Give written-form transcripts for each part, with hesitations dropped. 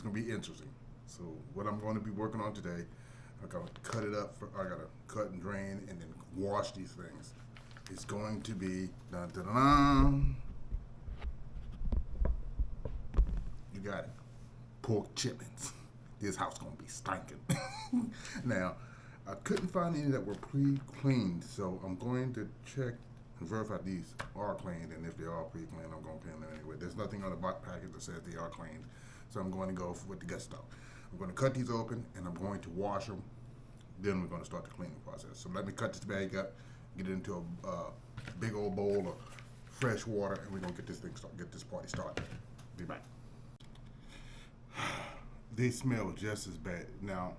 it's going to be interesting. So what I'm going to be working on today, I got to cut it up. I got to cut and drain and then wash these things. It's going to be dun, dun, dun, dun. You got it. Pork chitlins. This house gonna be stinking. Now, I couldn't find any that were pre-cleaned, so I'm going to check and verify these are cleaned, and if they are pre-cleaned, I'm gonna clean them anyway. There's nothing on the package that says they are cleaned, so I'm going to go with the good stuff. I'm going to cut these open, and I'm going to wash them. Then we're going to start the cleaning process. So let me cut this bag up, get it into a big old bowl of fresh water, and we're gonna get this party started. Be back. They smell just as bad. Now,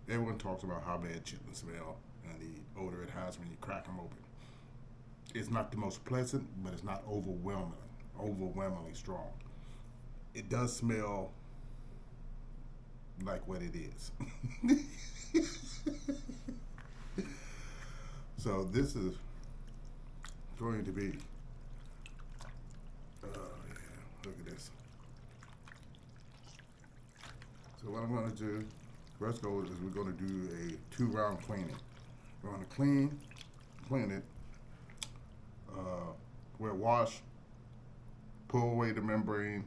everyone talks about how bad chitlins smell and the odor it has when you crack them open. It's not the most pleasant, but it's not overwhelmingly strong. It does smell like what it is. So this is going to be, look at this. So what I'm going to do, first goal is we're going to do a 2-round cleaning. We're going to clean it, we'll wash, pull away the membrane,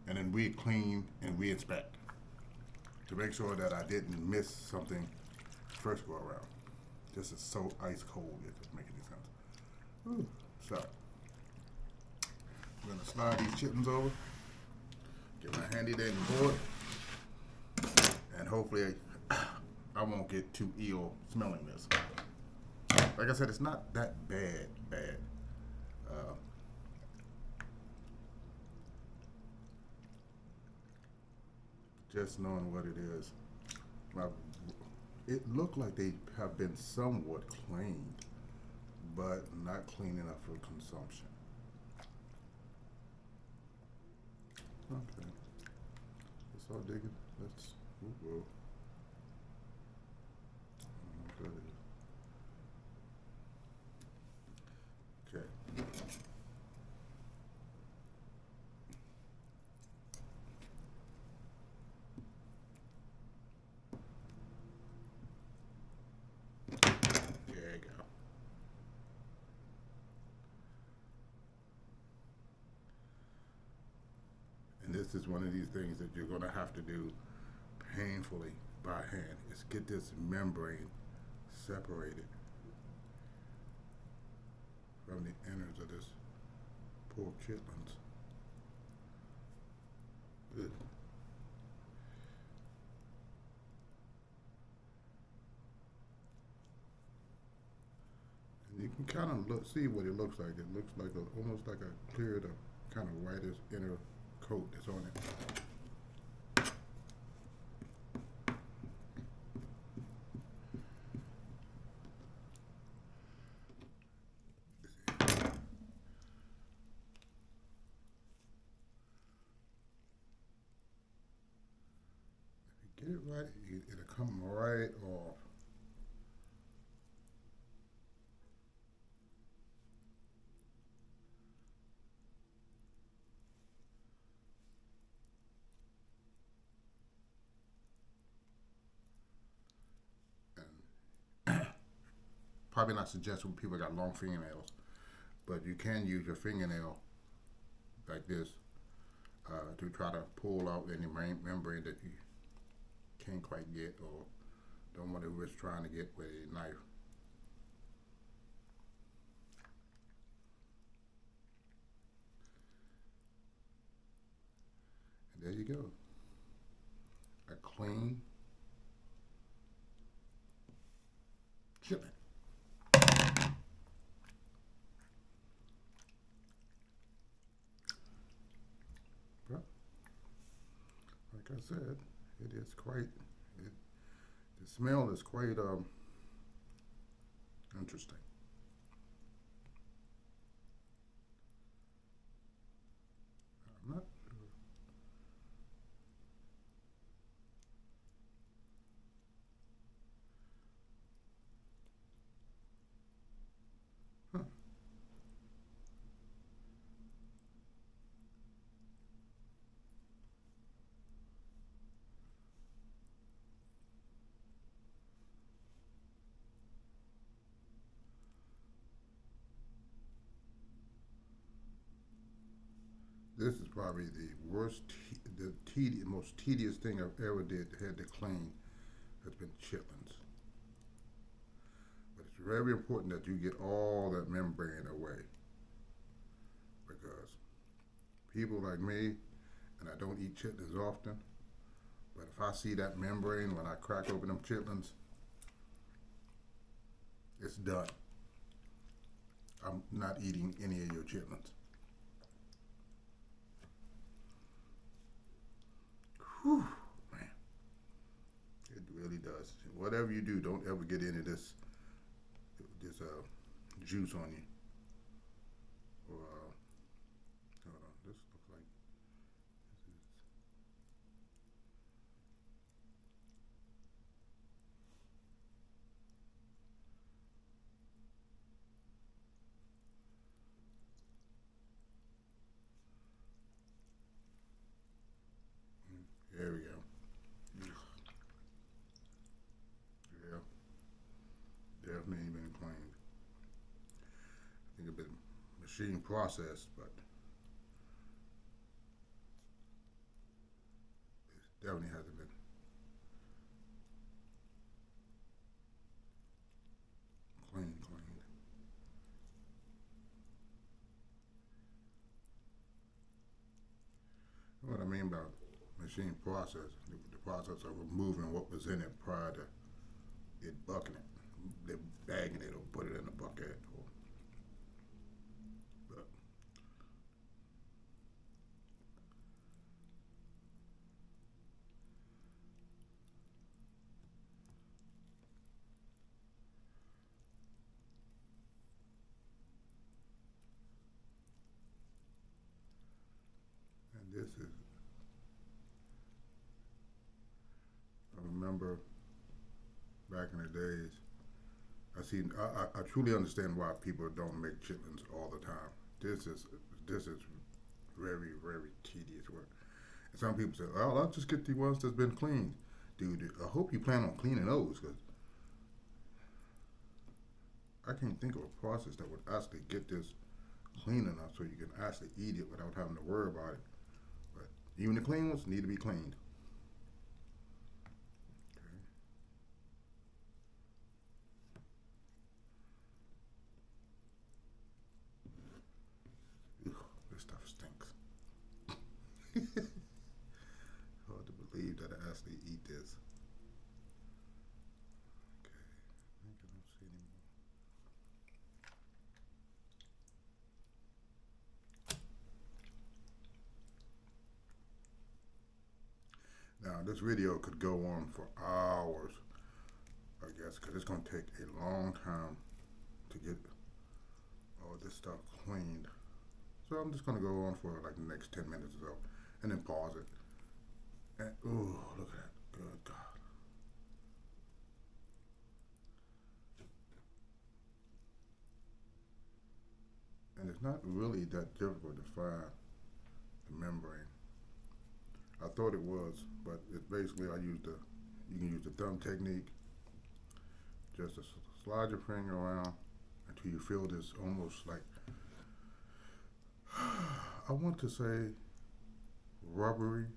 and then re-clean and re-inspect to make sure that I didn't miss something first go around. This is so ice cold, if it makes any sense. Ooh, so, I'm going to slide these chitlins over, get my handy dandy board, and hopefully I won't get too ill smelling this. Like I said, it's not that bad. Just knowing what it is. It looked like they have been somewhat cleaned, but not clean enough for consumption. Okay. Let's all dig it. Let's. Whoa. Okay. There you go. And this is one of these things that you're going to have to do painfully by hand, is get this membrane separated from the innards of this pork chitlins. Ugh. And you can kind of see what it looks like. It looks like almost like a clear, the kind of whitish inner coat that's on it. Get it right, it'll come right off. And probably not suggested when people got long fingernails, but you can use your fingernail like this to try to pull out any membrane that you can't quite get or don't want to risk trying to get with a knife. And there you go. A clean chitlin. But, like I said, it is quite, the smell is quite interesting. I'm not sure. Huh. This is probably the most tedious thing I've ever had to clean has been chitlins. But it's very important that you get all that membrane away because people like me, and I don't eat chitlins often, but if I see that membrane when I crack open them chitlins, it's done. I'm not eating any of your chitlins. Whew, man, it really does. Whatever you do, don't ever get any of this juice on you. Or hold on, this looks like this is. There we go. Yeah, definitely been cleaned. I think a bit machine processed, but it definitely hasn't been cleaned. What I mean by machine process, the process of removing what was in it prior to it bucking it. They're bagging it or put it in a bucket. Or, but, and this is, I remember back in the days, I truly understand why people don't make chitlins all the time. This is, this is very tedious work. And some people say, "Oh, I'll just get the ones that's been cleaned." Dude, I hope you plan on cleaning those because I can't think of a process that would actually get this clean enough so you can actually eat it without having to worry about it. But even the clean ones need to be cleaned. Okay. Ugh, this stuff stinks. Hard to believe that I actually eat this. Okay, I think I don't see any more. Now, this video could go on for hours, I guess, because it's going to take a long time to get all this stuff cleaned. So I'm just going to go on for like the next 10 minutes or so and then pause it. And, ooh, look at that. Good God. And it's not really that difficult to find the membrane. I thought it was, but it's basically you can use the thumb technique just to slide your finger around until you feel this almost like, I want to say rubbery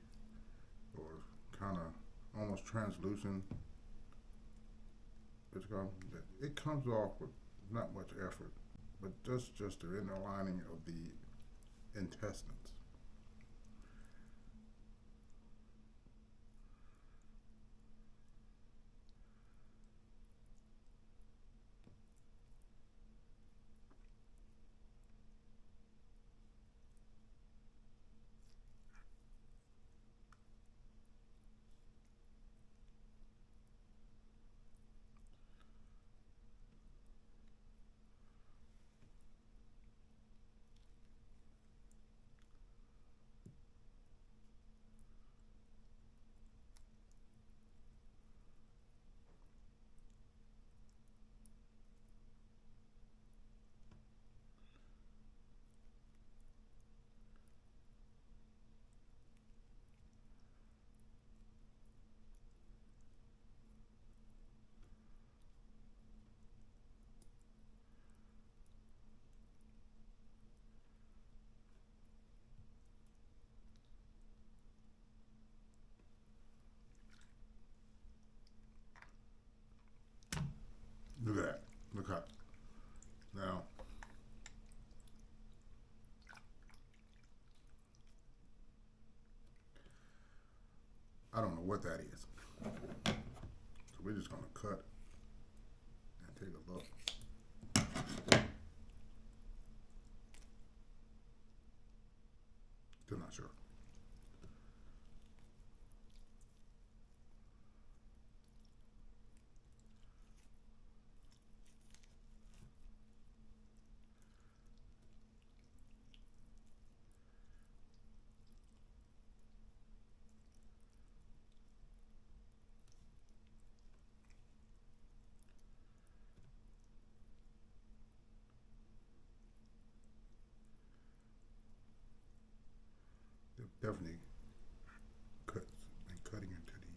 or kind of almost translucent. It comes off with not much effort, but just the inner lining of the intestines. I don't know what that is. So we're just gonna cut and take a look. Still not sure. They've definitely been cutting into these.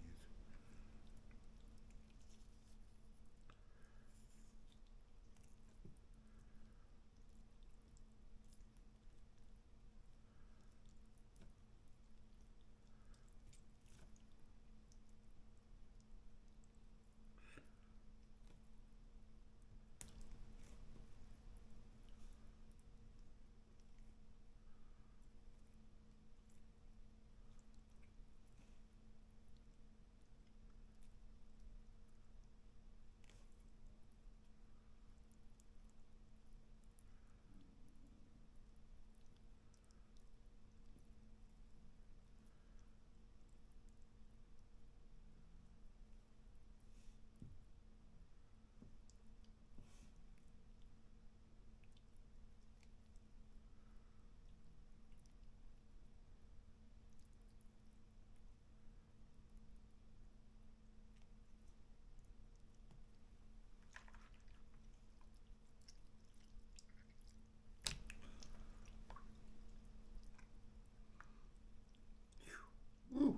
Woo.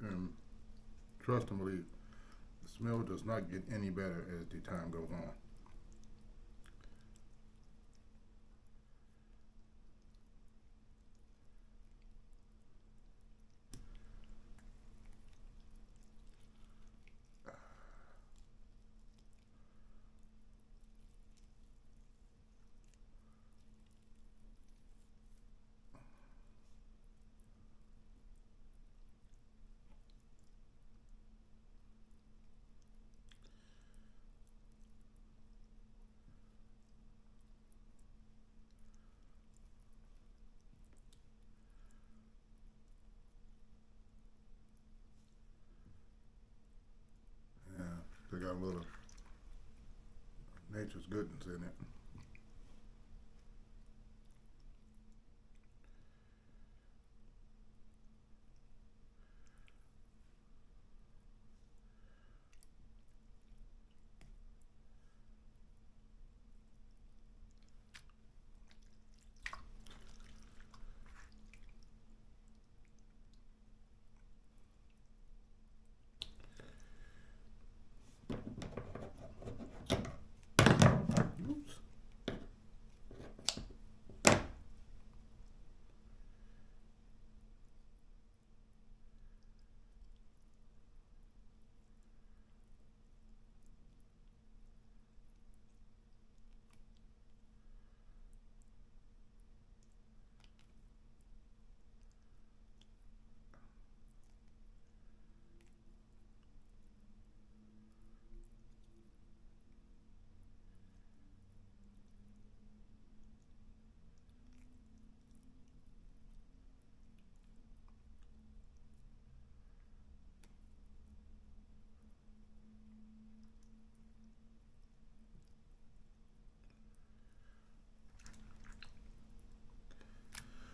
And trust and believe, the smell does not get any better as the time goes on. Yeah, they got a little nature's goodness in it. Oops.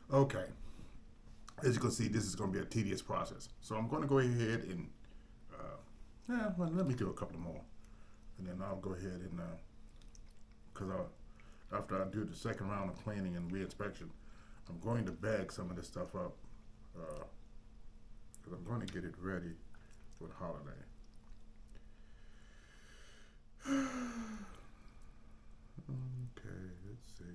Okay, as you can see, this is going to be a tedious process. So I'm going to go ahead and, well, let me do a couple more. And then I'll go ahead and, because after I do the second round of cleaning and re-inspection, I'm going to bag some of this stuff up because I'm going to get it ready for the holiday. Okay, let's see.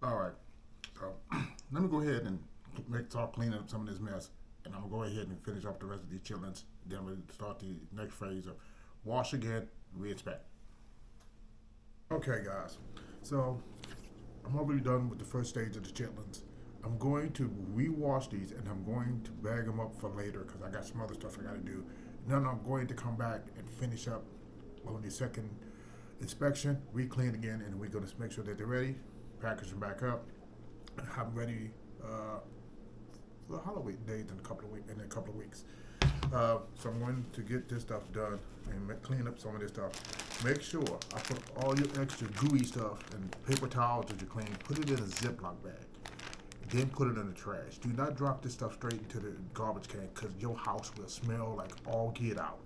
All right. So let me go ahead and start cleaning up some of this mess, and I'm gonna go ahead and finish up the rest of these chitlins. Then we'll start the next phase of wash again, re-inspect. Okay, guys. So I'm already done with the first stage of the chitlins. I'm going to rewash these, and I'm going to bag them up for later because I got some other stuff I got to do. Then I'm going to come back and finish up on the second inspection, re-clean again, and we're going to make sure that they're ready, package them back up, and have them ready for the holiday days in a couple of weeks. So I'm going to get this stuff done and clean up some of this stuff. Make sure I put all your extra gooey stuff and paper towels that you clean, put it in a Ziploc bag. Then put it in the trash. Do not drop this stuff straight into the garbage can because your house will smell like all get out.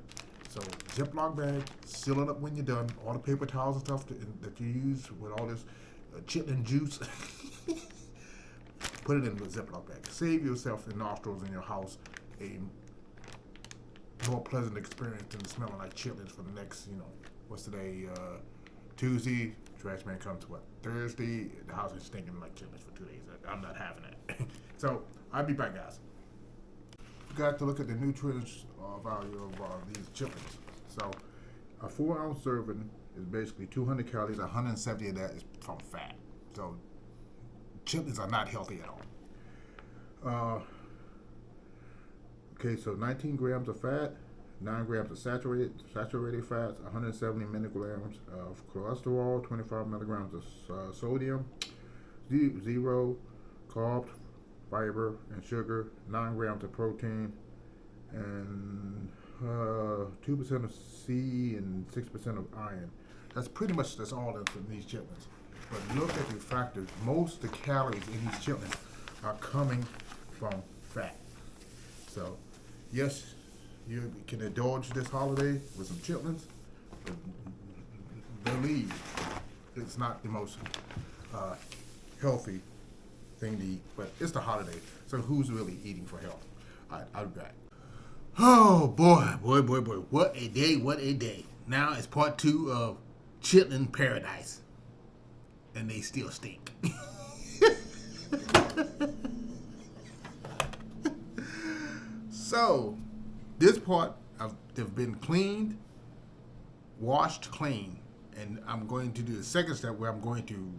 So Ziploc bag, seal it up when you're done. All the paper towels and stuff that you use with all this chitlin juice, put it in the Ziploc bag. Save yourself the nostrils in your house a more pleasant experience than smelling like chitlins for the next, what's today? Tuesday. Trash man comes what? Thursday. The house is stinking like chitlins for 2 days. I'm not having that. So I'll be back, guys. You got to look at the nutrients value of these chitlins. So a 4-ounce serving is basically 200 calories. 170 of that is from fat. So chitlins are not healthy at all. Okay, so 19 grams of fat, 9 grams of saturated fats, 170 milligrams of cholesterol, 25 milligrams of sodium, 0 carbs, fiber, and sugar, 9 grams of protein, and 2% of C and 6% of iron. That's all that's in these chitlins. But look at the factors. Most of the calories in these chitlins are coming from fat. So, yes, you can indulge this holiday with some chitlins, but believe it's not the most healthy thing to eat, but it's the holiday, so who's really eating for health? All right, I'll be back. Oh, boy, what a day. Now it's part 2 of Chitlin Paradise, and they still stink. So, this part, they've been cleaned, washed clean, and I'm going to do the second step where I'm going to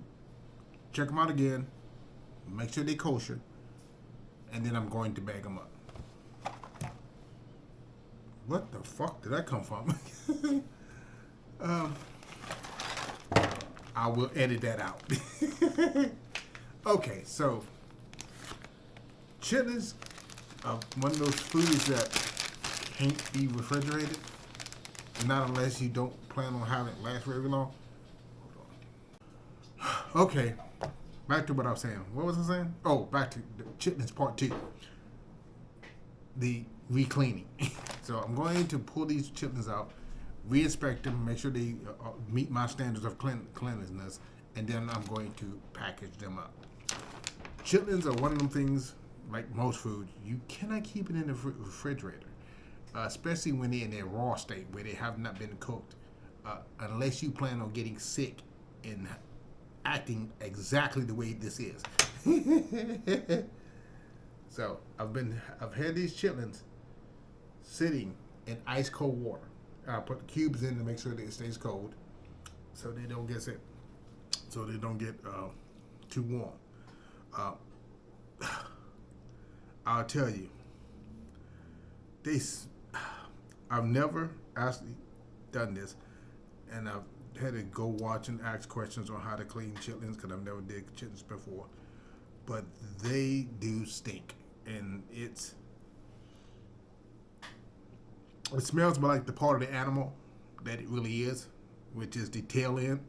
check them out again, make sure they're kosher, and then I'm going to bag them up. What the fuck did that come from? I will edit that out. Okay, so chitlins are one of those foods that can't be refrigerated, not unless you don't plan on having it last very long. Okay, back to what I was saying. What was I saying? Oh, back to the chitlins part 2. The re-cleaning. So I'm going to pull these chitlins out, re-inspect them, make sure they meet my standards of cleanliness, and then I'm going to package them up. Chitlins are one of them things, like most foods, you cannot keep it in the refrigerator, especially when they're in their raw state, where they have not been cooked, unless you plan on getting sick and acting exactly the way this is. So I've had these chitlins sitting in ice cold water. I put the cubes in to make sure that it stays cold, so they don't get sick, so they don't get too warm. I'll tell you, I've never actually done this, and I've had to go watch and ask questions on how to clean chitlins because I've never did chitlins before, but they do stink, and it smells like the part of the animal that it really is, which is the tail end.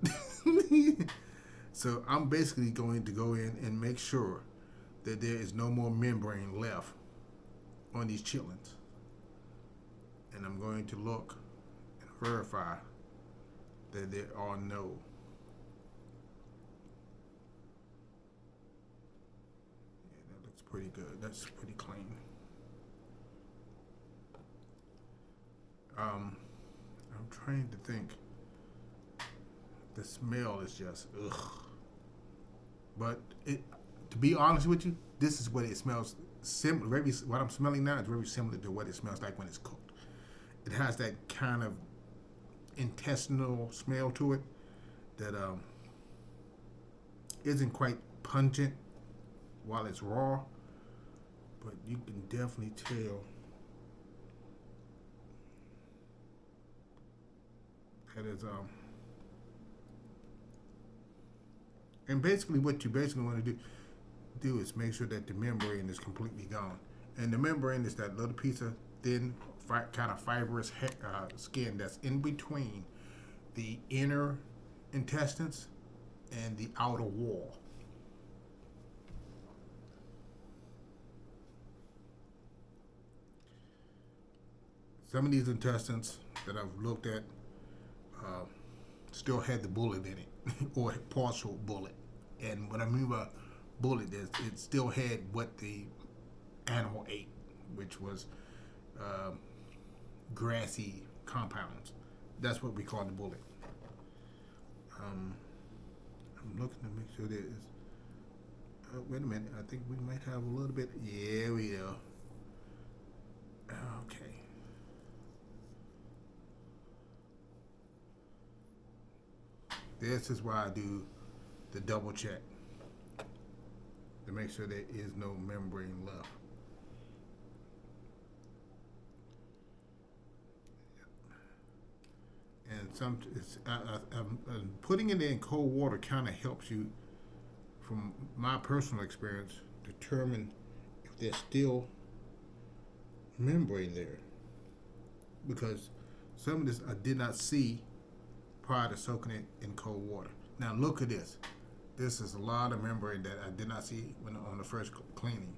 So I'm basically going to go in and make sure that there is no more membrane left on these chitlins. And I'm going to look and verify that there are no. Yeah, that looks pretty good. That's pretty clean. I'm trying to think. The smell is just ugh. But to be honest with you, this is what it smells. What I'm smelling now is very similar to what it smells like when it's cooked. It has that kind of intestinal smell to it that isn't quite pungent while it's raw, but you can definitely tell that is and basically what you basically want to do is make sure that the membrane is completely gone. And the membrane is that little piece of thin, kind of fibrous skin that's in between the inner intestines and the outer wall. Some of these intestines that I've looked at uh, still had the bullet in it, or partial bullet. And what I mean by bullet is it still had what the animal ate, which was uh, grassy compounds. That's what we call the bullet. I'm looking to make sure there is. Wait a minute. I think we might have a little bit. Yeah, we do. Okay. This is why I do the double check to make sure there is no membrane left. And putting it in cold water kind of helps you, from my personal experience, determine if there's still membrane there. Because some of this I did not see prior to soaking it in cold water. Now look at this. This is a lot of membrane that I did not see when on the first cleaning.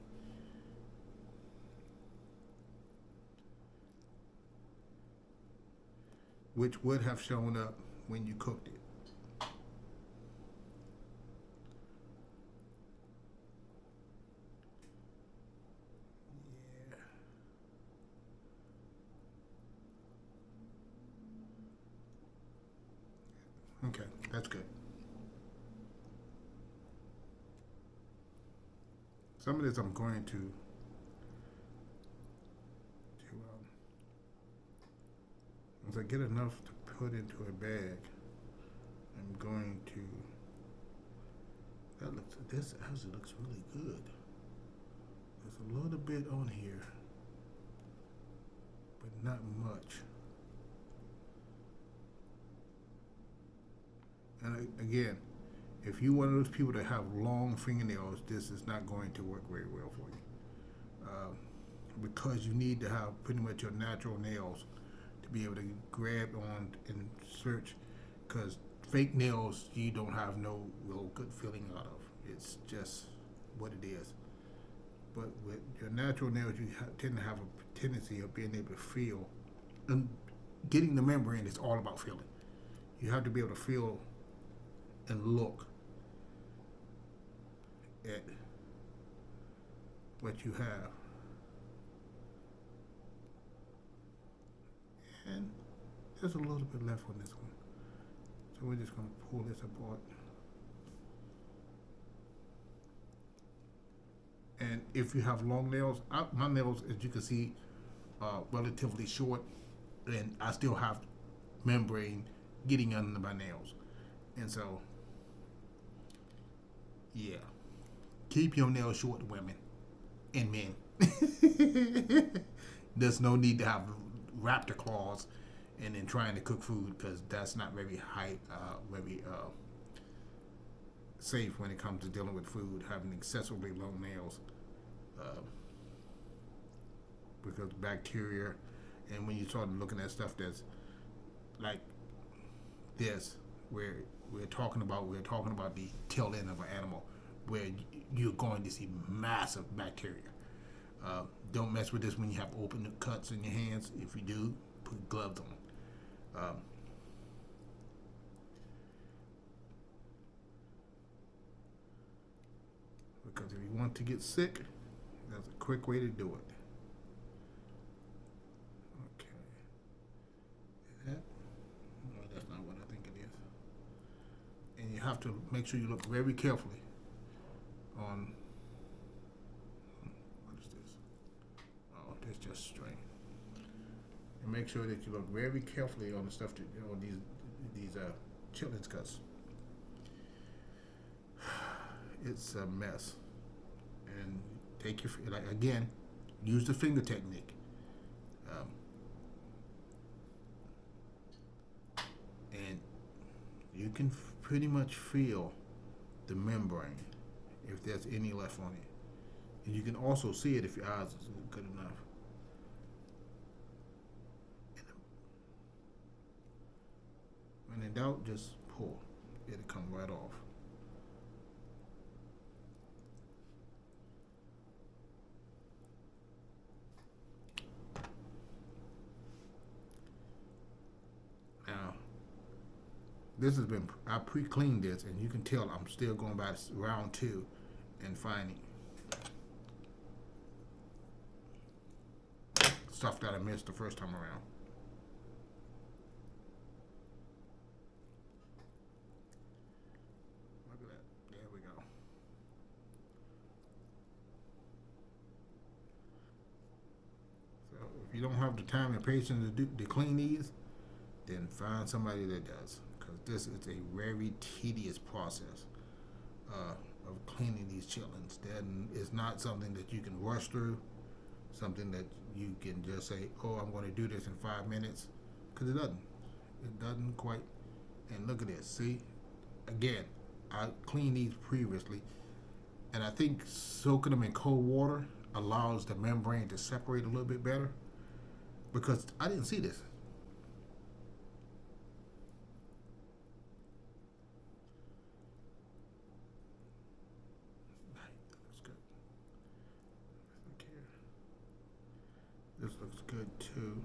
Which would have shown up when you cooked it. Yeah. Okay, that's good. Some of this I'm going to once I get enough to put into a bag, I'm going to. This actually looks really good. There's a little bit on here, but not much. And again, if you're one of those people that have long fingernails, this is not going to work very well for you. Because you need to have pretty much your natural nails to be able to grab on and search. Because fake nails, you don't have no real good feeling out of. It's just what it is. But with your natural nails, you tend to have a tendency of being able to feel. And getting the membrane is all about feeling. You have to be able to feel and look at what you have. And there's a little bit left on this one. So we're just going to pull this apart. And if you have long nails, my nails, as you can see, are relatively short, and I still have membrane getting under my nails. And so, yeah. Keep your nails short, women and men. There's no need to have raptor claws and then trying to cook food, because that's not very very safe when it comes to dealing with food, having excessively long nails, because bacteria. And when you start looking at stuff that's like this, where we're talking about the tail end of an animal, where you're going to see massive bacteria. Don't mess with this when you have open cuts in your hands. If you do, put gloves on. Because if you want to get sick, that's a quick way to do it. Okay. Is that? No, that's not what I think it is. And you have to make sure you look very carefully, on, what is this? Oh, that's just string. And make sure that you look very carefully on the stuff that, on these chitlins cuts. It's a mess. And take your, like, again, use the finger technique. And you can pretty much feel the membrane if there's any left on it. And you can also see it if your eyes is good enough. When in doubt, just pull. It'll come right off. Now, this has been, I pre-cleaned this, and you can tell I'm still going by round 2 and finding stuff that I missed the first time around. Look at that. There we go. So if you don't have the time and patience to clean these, then find somebody that does, because this is a very tedious process of cleaning these chitlins. Then it's not something that you can rush through, something that you can just say, oh, I'm going to do this in 5 minutes, because it doesn't. It doesn't quite. And look at this. See, again, I cleaned these previously, and I think soaking them in cold water allows the membrane to separate a little bit better, because I didn't see this. This looks good too.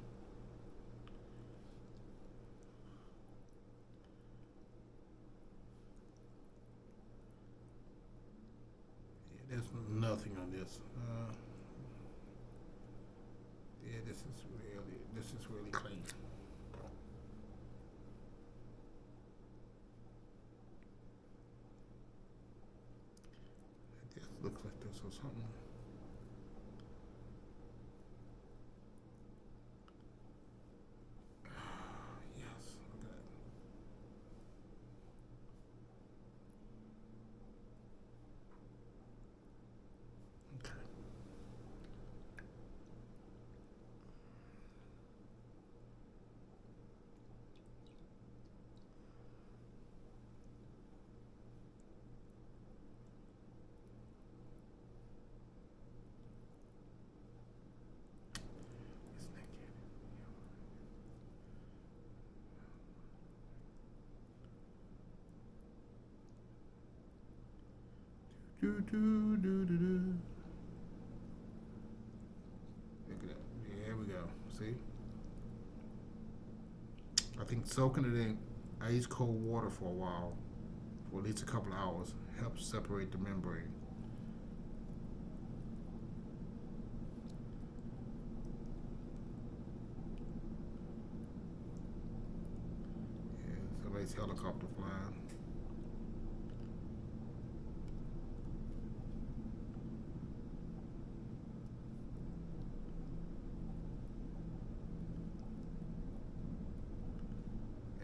Yeah, there's nothing on this. Yeah, this is really clean. This looks like this or something. Do, do, do, do, do. Look at that. Yeah, here we go. See? I think soaking it in ice cold water for a while, for at least a couple of hours, helps separate the membrane. Yeah, somebody's helicopter flying.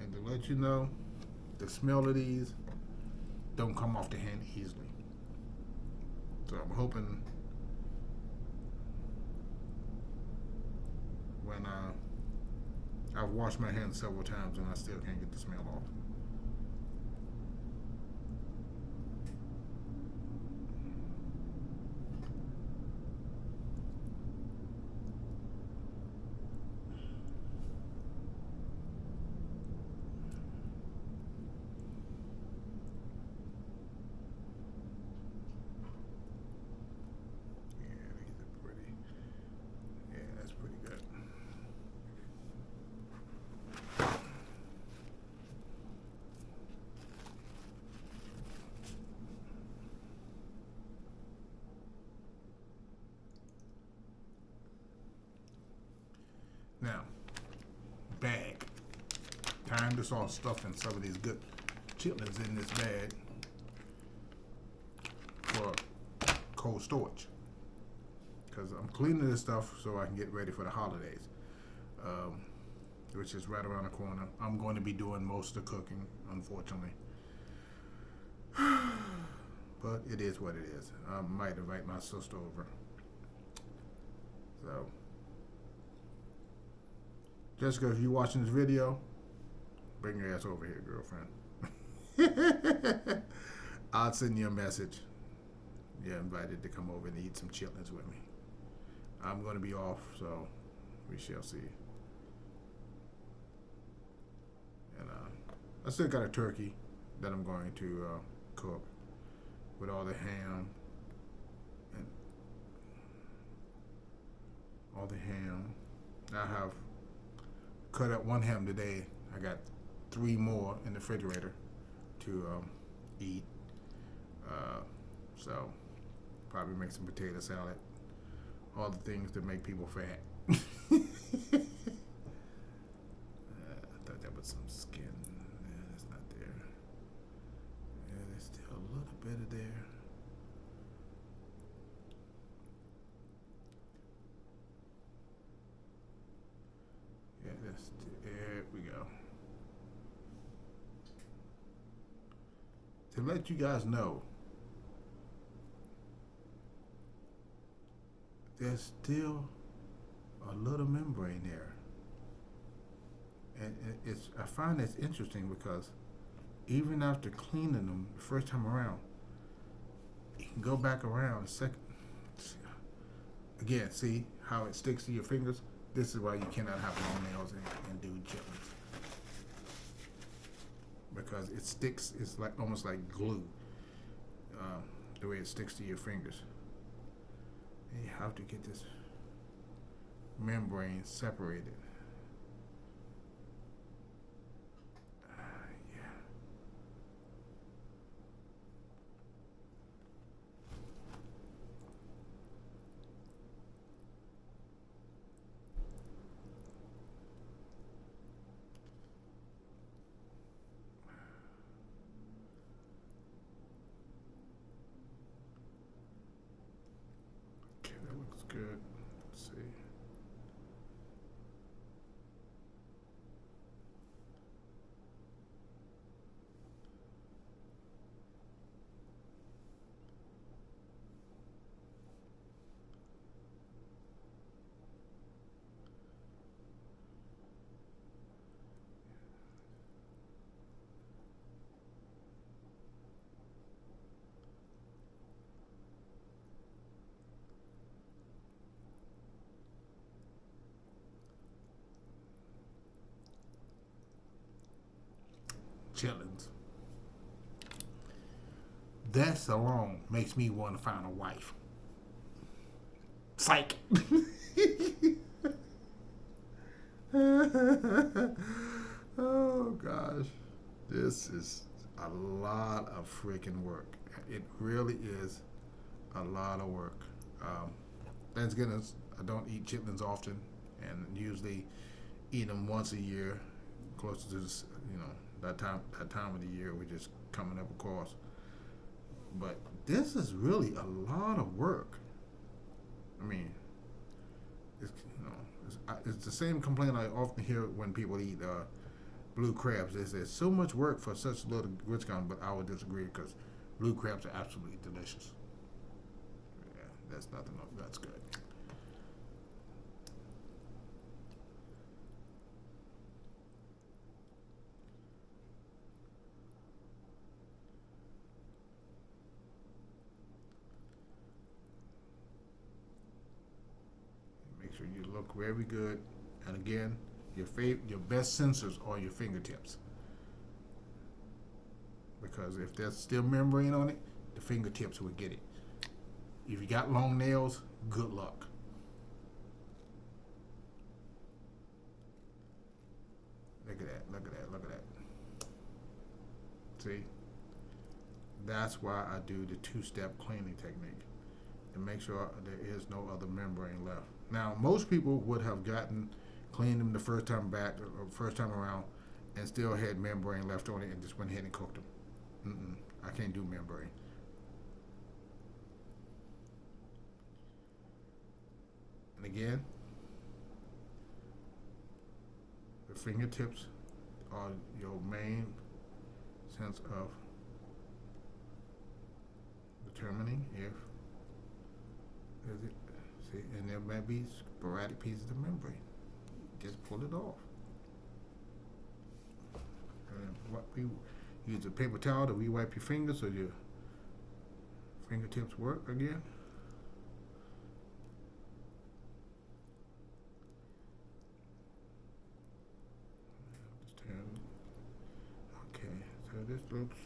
And to let you know, the smell of these don't come off the hand easily. So I'm hoping when I've washed my hands several times and I still can't get the smell off. Now, bag. Time to start stuffing some of these good chitlins in this bag for cold storage. Because I'm cleaning this stuff so I can get ready for the holidays, which is right around the corner. I'm going to be doing most of the cooking, unfortunately. But it is what it is. I might invite my sister over. So, Jessica, if you're watching this video, bring your ass over here, girlfriend. I'll send you a message. You're invited to come over and eat some chitlins with me. I'm going to be off, so we shall see. And I still got a turkey that I'm going to cook with all the ham and all the ham. I have cut up one ham today. I got 3 more in the refrigerator to eat. So probably make some potato salad. All the things that make people fat. I thought that was some skin. Yeah, it's not there. Yeah, there's still a little bit of there. Yeah, there we go. To let you guys know, there's still a little membrane there. And I find it's interesting because even after cleaning them the first time around, you can go back around a second. Again, see how it sticks to your fingers? This is why you cannot have long nails and do chitlins. Because it sticks, it's like almost like glue, the way it sticks to your fingers. And you have to get this membrane separated. Okay, that looks good. Let's see. Chitlins. That alone makes me want to find a wife. Psych. Oh gosh, this is a lot of freaking work. It really is a lot of work. Thanksgiving, I don't eat chitlins often, and usually eat them once a year, close to this, that time of the year we're just coming up across. But this is really a lot of work. I mean, it's the same complaint I often hear when people eat blue crabs. They say so much work for such little rich count, but I would disagree because blue crabs are absolutely delicious. Yeah, that's nothing. That's good. Make sure you look very good. And again, your best sensors are your fingertips. Because if there's still membrane on it, the fingertips will get it. If you got long nails, good luck. Look at that, look at that, look at that. See? That's why I do the 2-step cleaning technique. To make sure there is no other membrane left. Now, most people would have cleaned them the first time around, and still had membrane left on it and just went ahead and cooked them. I can't do membrane. And again, the fingertips are your main sense of determining if is it. See, and there may be sporadic pieces of membrane. Just pull it off. And what we use a paper towel to re-wipe your fingers so your fingertips work again. Just turn. Okay, so this looks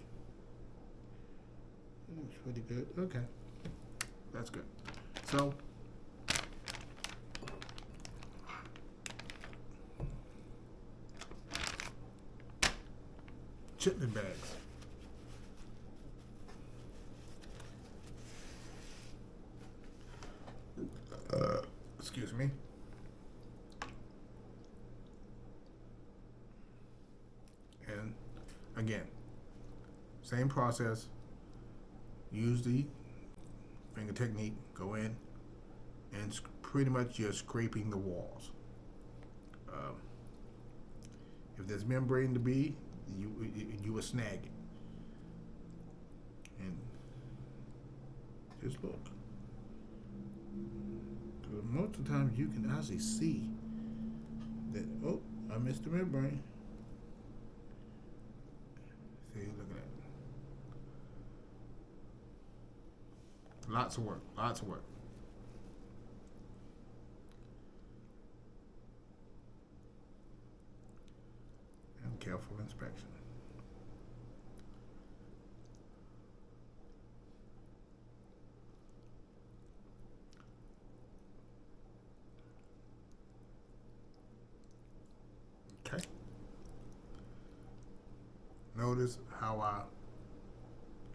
pretty good. Okay, that's good. So chitlin bags. Excuse me. And again, same process. Use the finger technique. Go in and pretty much just scraping the walls. If there's membrane to be, you will snag it. And just look. Most of the time you can actually see that, oh, I missed the membrane. See, look at that. Lots of work, lots of work. And careful inspection. Okay. Notice how I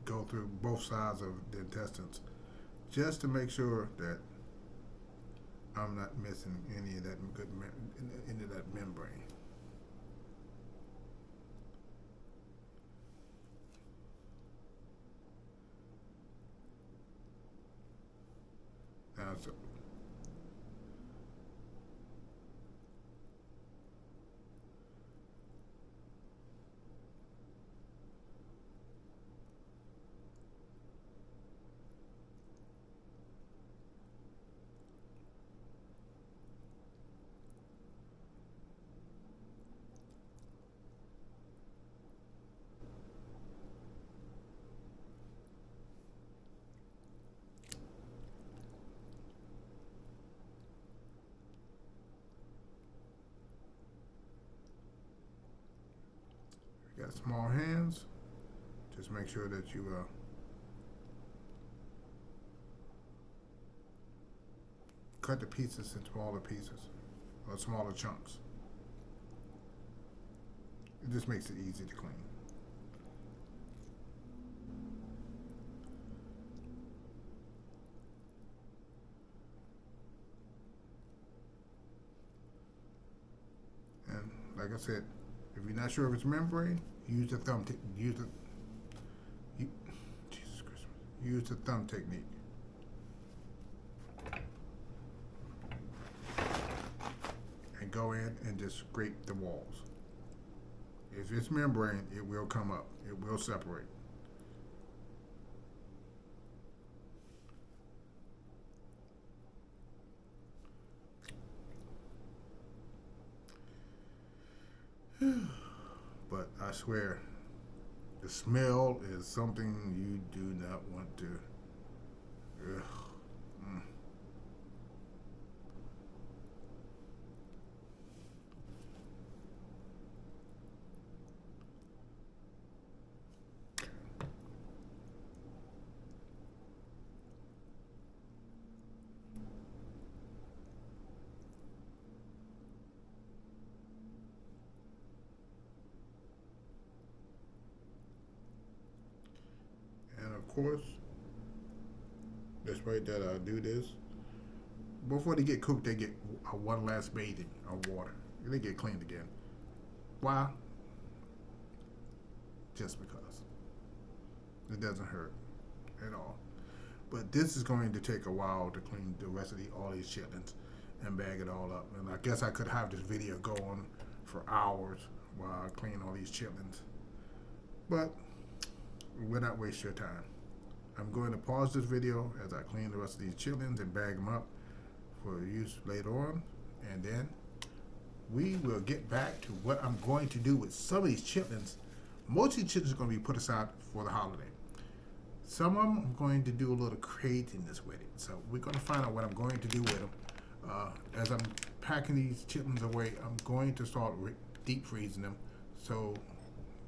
go through both sides of the intestines just to make sure that I'm not missing any of that any of that membrane. Now, so you got small hands. Just make sure that you cut the pieces in smaller pieces or smaller chunks. It just makes it easy to clean. And like I said, if you're not sure if it's membrane, use the thumb. Jesus Christ! Use the thumb technique. And go in and just scrape the walls. If it's membrane, it will come up. It will separate. But I swear, the smell is something you do not want to. Ugh. Mm. And of course, despite that I do this, before they get cooked, they get one last bathing of water. They get cleaned again. Why? Just because. It doesn't hurt at all. But this is going to take a while to clean the rest of all these chitlins. and bag it all up. And I guess I could have this video go on for hours while I clean all these chitlins. But we'll not waste your time. I'm going to pause this video as I clean the rest of these chitlins and bag them up for use later on. And then we will get back to what I'm going to do with some of these chitlins. Most of these chitlins are going to be put aside for the holiday. Some of them I'm going to do a little creativeness with it. So we're going to find out what I'm going to do with them. As I'm packing these chitlins away, I'm going to start deep freezing them so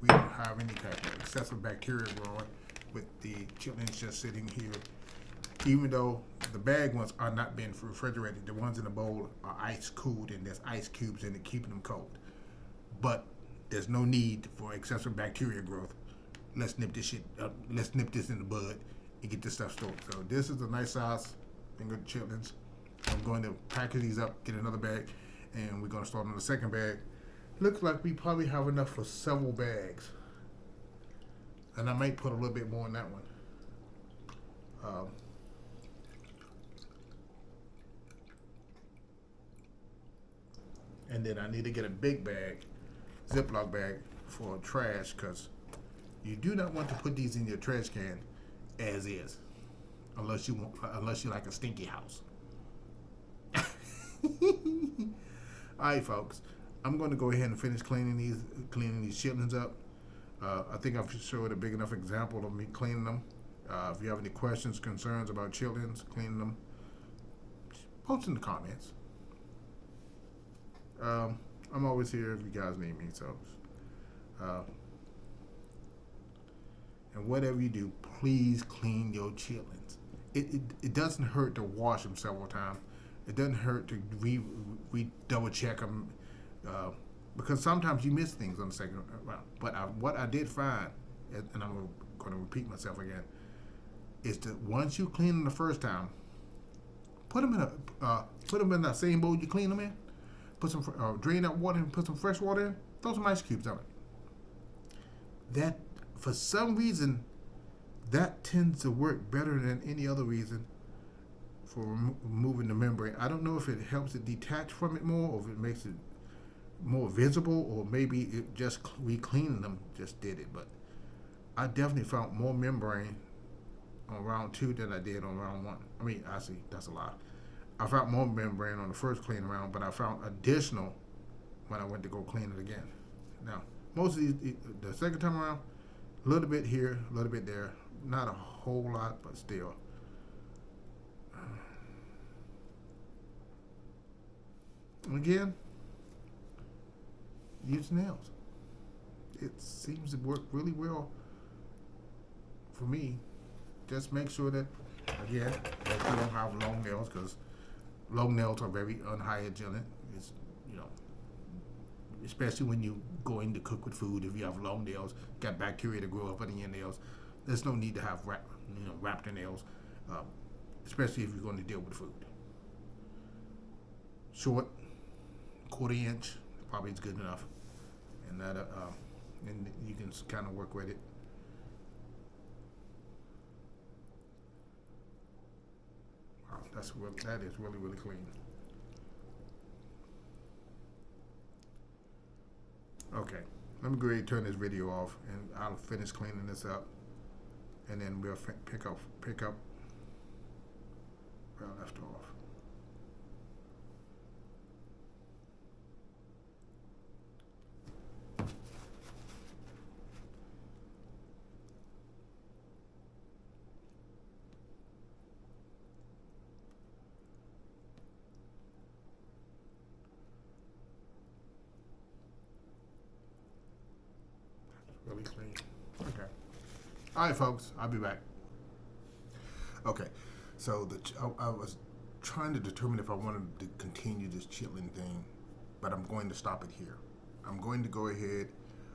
we don't have any type of excessive bacteria growing with the chitlins just sitting here. Even though the bag ones are not being refrigerated, the ones in the bowl are ice cooled and there's ice cubes in it keeping them cold. But there's no need for excessive bacteria growth. Let's nip this shit up. Let's nip this in the bud and get this stuff stored. So this is a nice size finger chitlins. I'm going to package these up, get another bag, and we're going to start on the second bag. Looks like we probably have enough for several bags. And I might put a little bit more in that one. And then I need to get a big bag, Ziploc bag for trash, because you do not want to put these in your trash can as is, unless you like a stinky house. All right, folks. I'm going to go ahead and finish cleaning these chitlins up. I think I've showed a big enough example of me cleaning them. If you have any questions, concerns about chitlins, cleaning them, post in the comments. I'm always here if you guys need me. So, and whatever you do, please clean your chitlins. It doesn't hurt to wash them several times. It doesn't hurt to re double check them, because sometimes you miss things on the second round. But what I did find, and I'm going to repeat myself again, is that once you clean them the first time, put them in that same bowl you clean them in. Put some drain that water and put some fresh water in. Throw some ice cubes on it. That, for some reason, that tends to work better than any other reason for removing the membrane. I don't know if it helps it detach from it more, or if it makes it more visible, or maybe it just re-cleaning them just did it. But I definitely found more membrane on round 2 than I did on round 1. I mean, actually, that's a lot. I found more membrane on the first clean round, but I found additional when I went to go clean it again. Now, most of these, the second time around, a little bit here, a little bit there. Not a whole lot, but still. Again, use nails. It seems to work really well for me. Just make sure that, again, that you don't have long nails, because long nails are very unhygienic. It's, especially when you go in to cook with food. If you have long nails, got bacteria to grow up in your nails. There's no need to have wrapped nails, especially if you're going to deal with food. Short, 1/4 inch, probably is good enough, and that and you can kind of work with it. Wow, that is really clean. Okay, let me go ahead and turn this video off, and I'll finish cleaning this up, and then we'll pick up where I left off. Really clean. Okay. All right, folks. I'll be back. Okay. So I was trying to determine if I wanted to continue this chitlin thing, but I'm going to stop it here. I'm going to go ahead.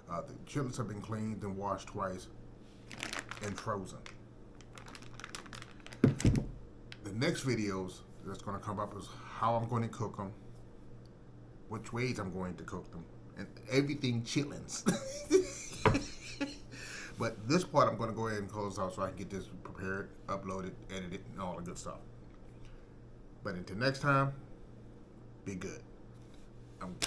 The chitlins have been cleaned and washed twice and frozen. The next videos that's going to come up is how I'm going to cook them, which ways I'm going to cook them, and everything chitlins. But this part I'm going to go ahead and close out so I can get this prepared, uploaded, edited, and all the good stuff. But until next time, be good.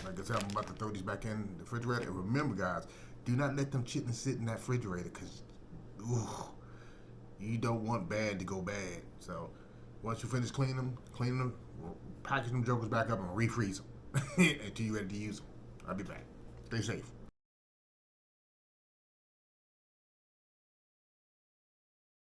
Like I said, I'm about to throw these back in the refrigerator. And remember, guys, do not let them chitlins sit in that refrigerator because, you don't want bad to go bad. So once you finish cleaning them, package them jokers back up and refreeze them until you're ready to use them. I'll be back. Stay safe.